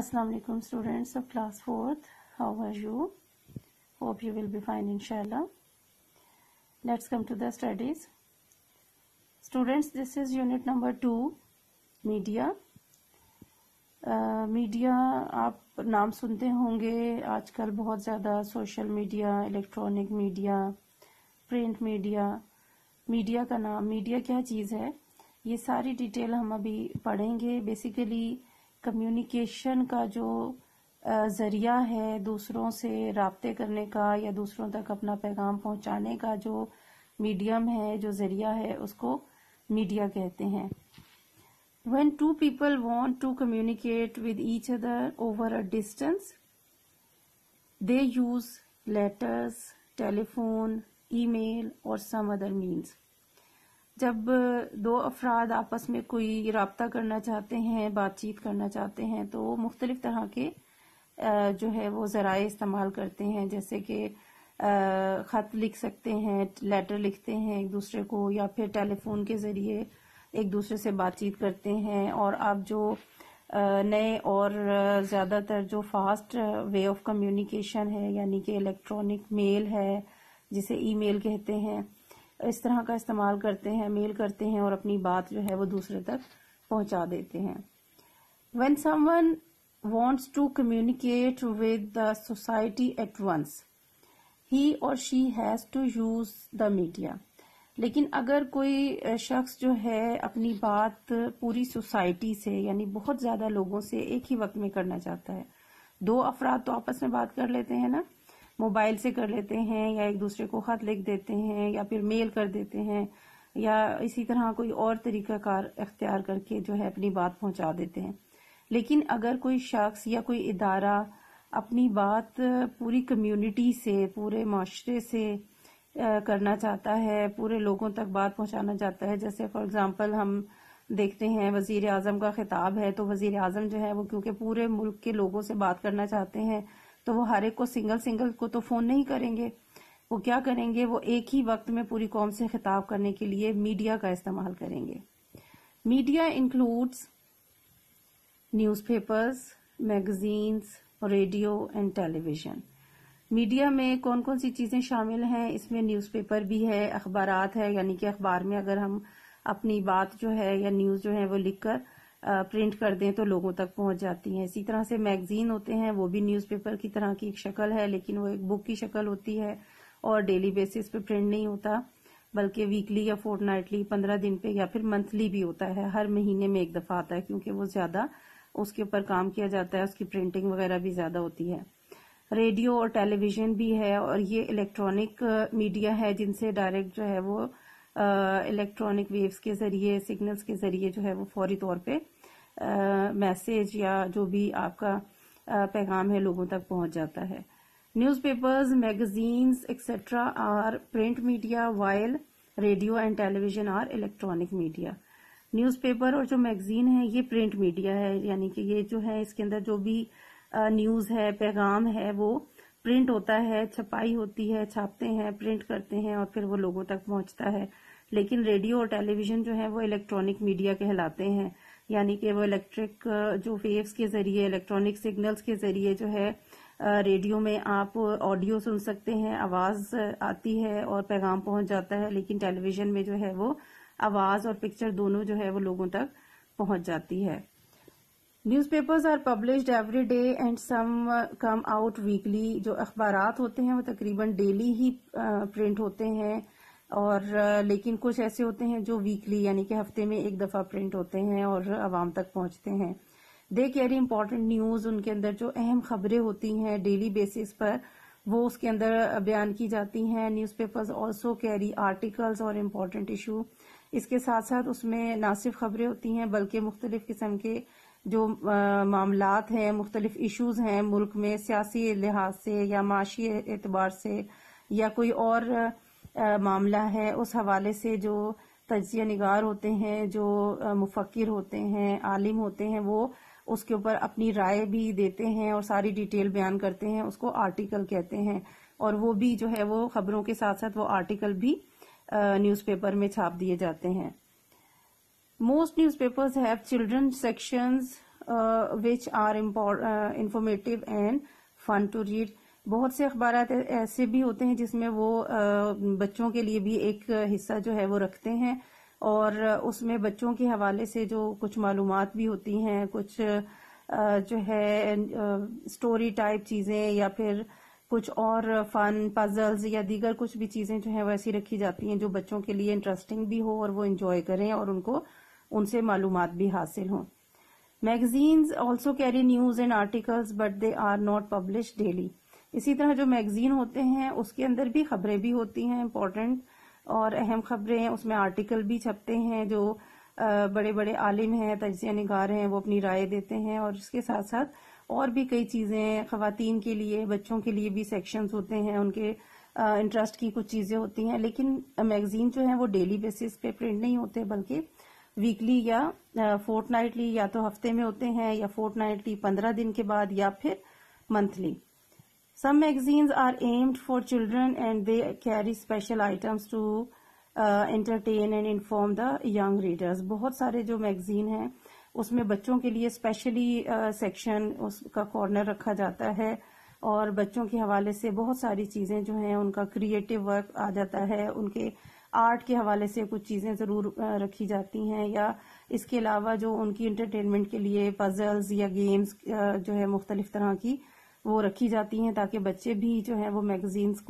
Assalamu alaikum students of class 4th. How are you? Hope you will be fine inshallah. Let's come to the studies. Students, this is unit number 2, media. Media आप नाम सुनते होंगे आजकल बहुत ज़्यादा, social media, electronic media, print media. Media का नाम, media क्या चीज़ है, ये सारी डिटेल हम अभी पढ़ेंगे। बेसिकली कम्युनिकेशन का जो ज़रिया है, दूसरों से राब्ते करने का या दूसरों तक अपना पैगाम पहुंचाने का जो मीडियम है, जो ज़रिया है, उसको मीडिया कहते हैं। When two people want to communicate with each other over a distance, they use letters, telephone, email or some other means. जब दो अफराद आपस में कोई राब्ता करना चाहते हैं, बातचीत करना चाहते हैं, तो मुख्तलिफ तरह के जो है वो ज़राए इस्तेमाल करते हैं, जैसे कि ख़त लिख सकते हैं, लेटर लिखते हैं एक दूसरे को, या फिर टेलीफोन के ज़रिए एक दूसरे से बातचीत करते हैं। और अब जो नए और ज़्यादातर जो फास्ट वे ऑफ कम्युनिकेशन है, यानी कि इलेक्ट्रॉनिक मेल है, जिसे ईमेल कहते हैं, इस तरह का इस्तेमाल करते हैं, मेल करते हैं और अपनी बात जो है वो दूसरे तक पहुंचा देते हैं। When someone wants to communicate with the society at once, he or she has to use the media. लेकिन अगर कोई शख्स जो है अपनी बात पूरी सोसाइटी से, यानी बहुत ज्यादा लोगों से एक ही वक्त में करना चाहता है, दो अफराद तो आपस में बात कर लेते हैं ना, मोबाइल से कर लेते हैं, या एक दूसरे को खत लिख देते हैं, या फिर मेल कर देते हैं, या इसी तरह कोई और तरीकाकार इख्तियार करके जो है अपनी बात पहुंचा देते हैं। लेकिन अगर कोई शख्स या कोई इदारा अपनी बात पूरी कम्युनिटी से, पूरे माशरे से करना चाहता है, पूरे लोगों तक बात पहुंचाना चाहता है, जैसे फॉर एग्जांपल हम देखते हैं वजीर आजम का खिताब है, तो वजीर आजम जो है वो क्योंकि पूरे मुल्क के लोगों से बात करना चाहते हैं, तो वो हर एक को सिंगल को तो फोन नहीं करेंगे। वो क्या करेंगे, वो एक ही वक्त में पूरी कौम से खिताब करने के लिए मीडिया का इस्तेमाल करेंगे। Media includes newspapers, magazines, radio and television. Media में कौन कौन सी चीजें शामिल हैं, इसमें न्यूज़पेपर भी है, अखबारात है, यानी कि अखबार में अगर हम अपनी बात जो है या न्यूज जो है वो लिखकर प्रिंट कर दें तो लोगों तक पहुंच जाती हैं। इसी तरह से मैगजीन होते हैं, वो भी न्यूज़पेपर की तरह की एक शक्ल है, लेकिन वो एक बुक की शक्ल होती है और डेली बेसिस पे प्रिंट नहीं होता, बल्कि वीकली या फोर्टनाइटली, 15 दिन पे या फिर मंथली भी होता है, हर महीने में एक दफा आता है, क्योंकि वो ज्यादा उसके ऊपर काम किया जाता है, उसकी प्रिंटिंग वगैरह भी ज्यादा होती है। रेडियो और टेलीविजन भी है, और ये इलेक्ट्रॉनिक मीडिया है, जिनसे डायरेक्ट जो है वो इलेक्ट्रॉनिक वेव्स के जरिए, सिग्नल्स के जरिए जो है वो फौरी तौर पे मैसेज या जो भी आपका पैगाम है लोगों तक पहुंच जाता है। Newspapers, magazines etcetera are print media, while radio and television are electronic media. Newspaper और जो मैगजीन है ये प्रिंट मीडिया है, यानी कि ये जो है इसके अंदर जो भी न्यूज है, पैगाम है, वो प्रिंट होता है, छपाई होती है, छापते हैं, प्रिंट करते हैं और फिर वो लोगों तक पहुंचता है। लेकिन रेडियो और टेलीविजन जो है वो इलेक्ट्रॉनिक मीडिया कहलाते हैं, यानी कि वो इलेक्ट्रिक जो वेव्स के जरिए, इलेक्ट्रॉनिक सिग्नल्स के जरिए जो है, रेडियो में आप ऑडियो सुन सकते हैं, आवाज आती है और पैगाम पहुंच जाता है, लेकिन टेलीविजन में जो है वो आवाज और पिक्चर दोनों जो है वो लोगों तक पहुंच जाती है। Newspapers are published every day and some come out weekly. जो अखबारात होते हैं वो तकरीबन डेली ही प्रिंट होते हैं, और लेकिन कुछ ऐसे होते हैं जो वीकली, यानी कि हफ्ते में एक दफा प्रिंट होते हैं और आवाम तक पहुंचते हैं। दे कैरी इंपॉर्टेंट न्यूज, उनके अंदर जो अहम खबरें होती हैं डेली बेसिस पर वो उसके अंदर बयान की जाती हैं। न्यूज़पेपर्स ऑल्सो कैरी आर्टिकल्स और इम्पोर्टेंट इशू। इसके साथ साथ उसमें ना सिर्फ खबरें होती हैं, बल्कि मुख्तलिफ किस्म के जो मामलात हैं, मुख्तलिफ इश्यूज हैं मुल्क में, सियासी लिहाज से या माशी एतबार से, या कोई और मामला है, उस हवाले से जो तज्जिया निगार होते हैं, जो मुफक्किर होते हैं, आलिम होते हैं, वो उसके ऊपर अपनी राय भी देते हैं और सारी डिटेल बयान करते हैं, उसको आर्टिकल कहते हैं। और वो भी जो है वो खबरों के साथ साथ वो आर्टिकल भी न्यूज़पेपर में छाप दिए जाते हैं। Most newspapers have children sections which are informative and fun to read. بہت سے اخبارات ایسے بھی ہوتے ہیں جس میں وہ بچوں کے لیے بھی ایک حصہ جو ہے وہ رکھتے ہیں، اور اس میں بچوں کے حوالے سے جو کچھ معلومات بھی ہوتی ہیں، کچھ جو ہے اسٹوری ٹائپ چیزیں یا پھر کچھ اور فن پزلز یا دیگر کچھ بھی چیزیں جو ہیں وہ ایسی رکھی جاتی ہیں جو بچوں کے لیے انٹرسٹنگ بھی ہو اور وہ انجوائے کریں اور ان سے معلومات بھی حاصل ہوں. Magazines also carry news and articles but they are not publish daily. اسی طرح جو میگزین ہوتے ہیں اس کے اندر بھی خبریں بھی ہوتی ہیں امپورٹنٹ اور اہم خبریں، اس میں آرٹیکل بھی چھپتے ہیں جو بڑے بڑے عالم ہیں، تجزیہ نگار ہیں، وہ اپنی رائے دیتے ہیں، اور اس کے ساتھ ساتھ اور بھی کئی چیزیں خواتین کے لیے، بچوں کے لیے بھی سیکشنز ہوتے ہیں، ان کے انٹرسٹ کی کچھ چیزیں ہوتی ہیں. لیکن میگزین جو ہیں وہ ڈیلی بیسس پہ پرنٹ نہیں ہوتے بلکہ ویکلی یا فورٹ نائٹلی، یا تو ہفتے میں ہوتے ہیں یا فورٹ نائٹلی 15 دن کے بعد یا پھر monthly. Some magazines are aimed for children and they carry special items to entertain and inform the young readers. بہت سارے جو میگزین ہیں اس میں بچوں کے لیے اسپیشلی سیکشن، اس کا کارنر رکھا جاتا ہے، اور بچوں کے حوالے سے بہت ساری چیزیں جو ہیں ان کا کریٹو ورک آ جاتا ہے، ان کے آرٹ کے حوالے سے کچھ چیزیں ضرور رکھی جاتی ہیں، یا اس کے علاوہ جو ان کی انٹرٹینمنٹ کے لیے پزلز یا گیمز جو ہے مختلف طرح کی وہ رکھی جاتی ہیں تاکہ بچے بھی جو ہیں وہ میگزینز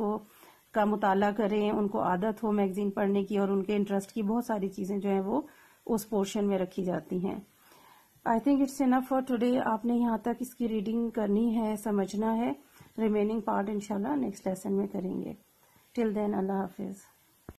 کا مطالعہ کریں، ان کو عادت ہو میگزین پڑھنے کی، اور ان کے انٹرسٹ کی بہت ساری چیزیں جو ہیں وہ اس پورشن میں رکھی جاتی ہیں. I think it's enough for today. آپ نے یہاں تک اس کی ریڈنگ کرنی ہے، سمجھنا ہے. ریمیننگ پارٹ انشاءاللہ نیکسٹ لیسن میں کریں گے. ٹل دین اللہ حافظ.